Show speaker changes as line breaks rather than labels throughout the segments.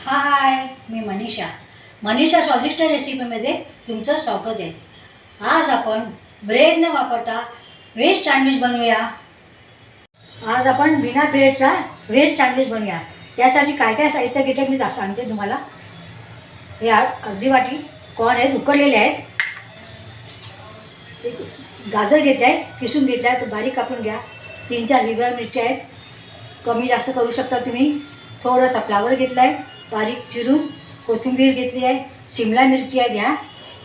हाय, मी मनीषा स्वादिष्ट रेसिपीमध्ये तुमचं स्वागत आहे। आज आपण ब्रेड न वापरता व्हेज सँडविच बनवूया। आज आपण बिना ब्रेडचा व्हेज सँडविच बनवूया। त्यासाठी काय काय साहित्य घेतले मी सांगते तुम्हाला। हे अर्धी वाटी कॉर्न आहेत, उकडलेले आहेत। एक गाजर घेते आहे, किसून घेतला आहे, बारीक कापून घ्या। 3-4 हिरव्या मिरच्या आहेत, कमी जास्त करू शकता तुम्ही। थोडासा फ्लावर घेतला आहे बारीक चिरून, कोथिंबीर घेतली आहे, शिमला मिरची आहे घ्या,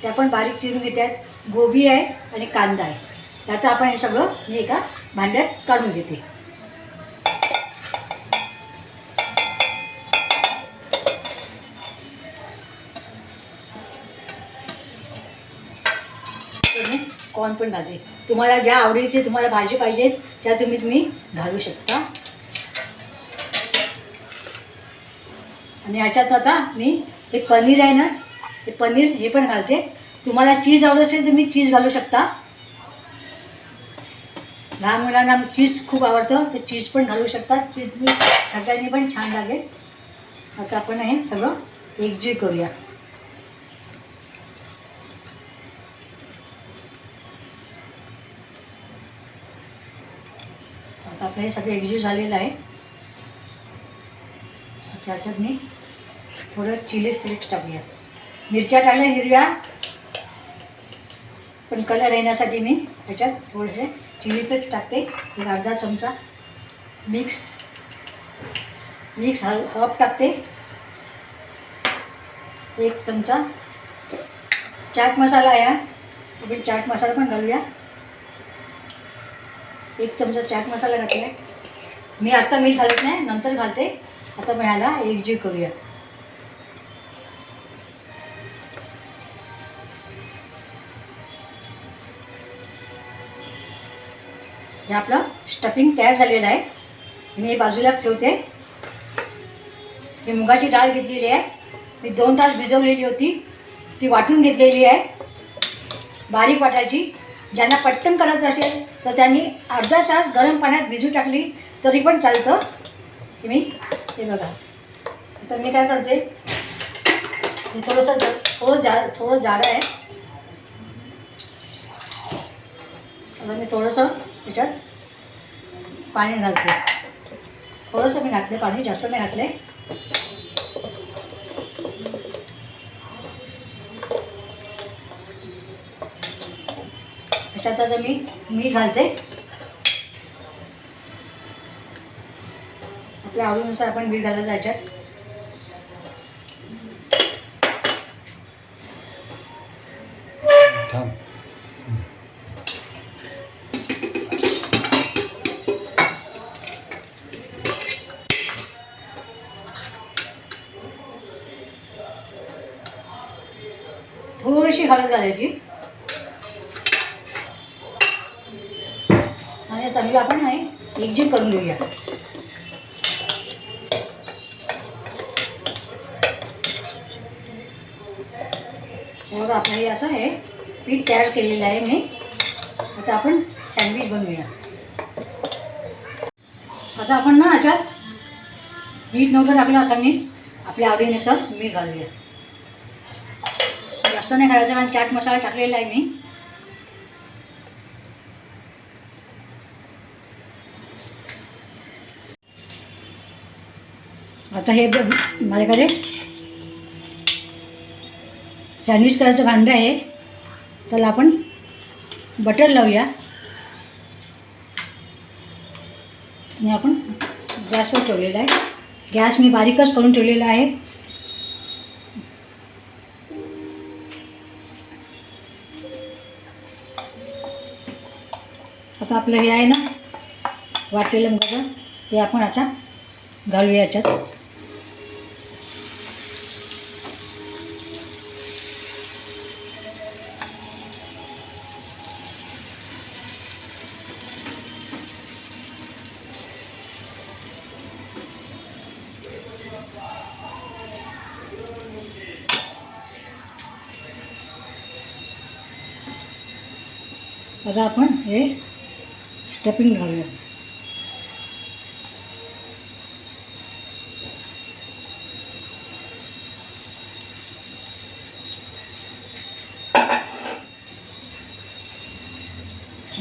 त्या पण बारीक चिरून घेते आहेत, गोबी आहे आणि कांदा आहे। आता आपण हे सगळं मी एका भांड्यात काढून घेते। कॉर्न पण घालते, तुम्हाला ज्या आवडीची तुम्हाला भाजी पाहिजे त्या तुम्ही घालू शकता। आणि याच्यात आता मी हे पनीर आहे ना, हे पनीर हे पण घालते। तुम्हाला चीज आवडत असेल तर तुम्ही चीज घालू शकता। लहान मुलांना चीज खूप आवडतं, तर चीज पण घालू शकता। चीजनी घातल्याने पण छान लागेल। आता आपण हे सगळं एकजीव करूया। आता आपलं हे सगळं एकजीव झालेलं आहे। त्याच्यात मी थोडं चिली फ्लेक्स टाकूया, मिरच्या टाकल्या हिरव्या, पण कलर येण्यासाठी मी त्याच्यात थोडेसे चिली फ्लेक्स टाकते। एक अर्धा चमचा मिक्स हळद टाकते, 1 चमचा चाट मसाला आहे, आपण चाट मसाला पण घालूया। 1 चमचा चाट मसाला घातला। मी आता मीठ घालत नाही, नंतर घालते। आता मी ह्याला एकजीव करूया। हे आपलं स्टफिंग तयार झालेलं आहे, मी बाजूला ठेवते। ही मुगाची डाळ घेतलेली आहे, मी 2 तास भिजवलेली होती, ती वाटून घेतलेली आहे, बारीक वाटायची। ज्यांना पटकन करायचं असेल तर त्यांनी अर्धा तास गरम पाण्यात भिजू टाकली तरी पण चालतं। हे बघा, आता मी काय करते, हे थोडं जाडं आहे। आता मी थोडंसं याच्यात पाणी घालते, थोडंसं मी घातले पाणी, जास्त नाही घातले। याच्यात आता मी मीठ घालते, आपल्या आवडीनुसार आपण मीठ घालायचं याच्यात। थोडीशी हळद घालायची आणि चांगलं आपण हे एकजीव करून घेऊया। बघा, आपलं हे असं हे पीठ तयार केलेलं आहे मी। आता आपण सँडविच बनवूया। आता आपण ना याच्यात मीठ नव्हतं टाकलं, आता मी आपल्या आवडीनुसार मीठ घालूया। जास्त नाही घालायचं, कारण चाट मसाला टाकलेला आहे मी। आता हे माझ्याकडे सँडविच करायचं भांडं आहे, त्याला आपण बटर लावूया आणि आपण गॅसवर ठेवलेला आहे। गॅस मी बारीकच करून ठेवलेला आहे। आता आपलं हे आहे ना वाटलेलं मुगाचं, ते आपण आता घालूया याच्यात। आता आपण हे स्टफिंग घालूया।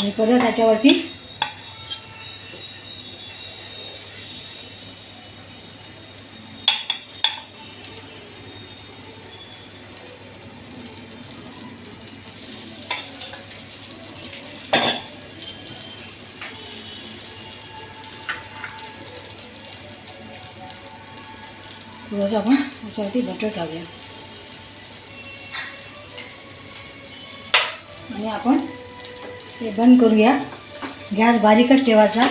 आणि परत त्याच्यावरती थोडंसं आपण त्याच्यावरती बटर टाकूया आणि आपण ते बंद करूया. गॅस बारीकच ठेवायचा.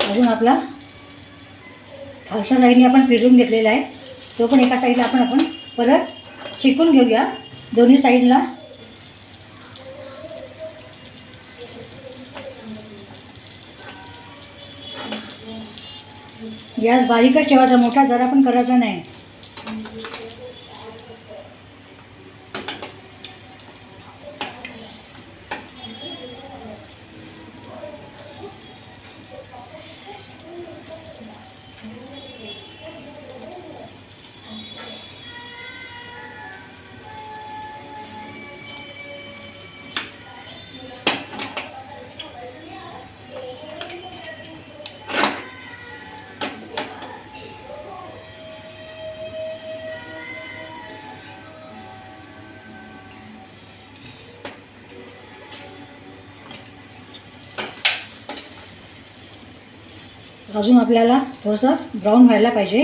अजून आपला खालच्या साईडने आपण फिरवून घेतलेला आहे. तो पण एका साईडला आपण परत शेकून घेऊया दोन्ही साईडला. गॅस बारीकच ठेवायचा, मोठा जरा पण करायचा नाही. अजून आपल्याला थोडंसं ब्राऊन व्हायला पाहिजे.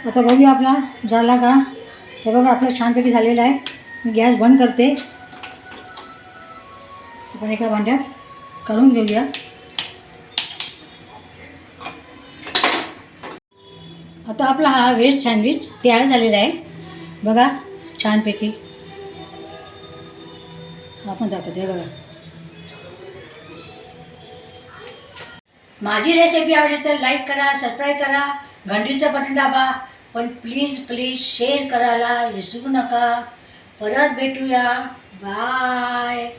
आता बघूया आपला झाला का. हे बघा आपलं छानपैकी झालेलं आहे. मी गॅस बंद करते. आपण एका भांड्यात काढून घेऊया. आता आपला हा व्हेज सँडविच तयार झालेला आहे. बघा छानपैकी आपण दाखवते. बघा माझी रेसिपी आवडली तर लाईक करा, सबस्क्राईब करा, घंटीचं बटन दाबा. पण प्लीज शेअर करायला विसरू नका. परत भेटूया. बाय.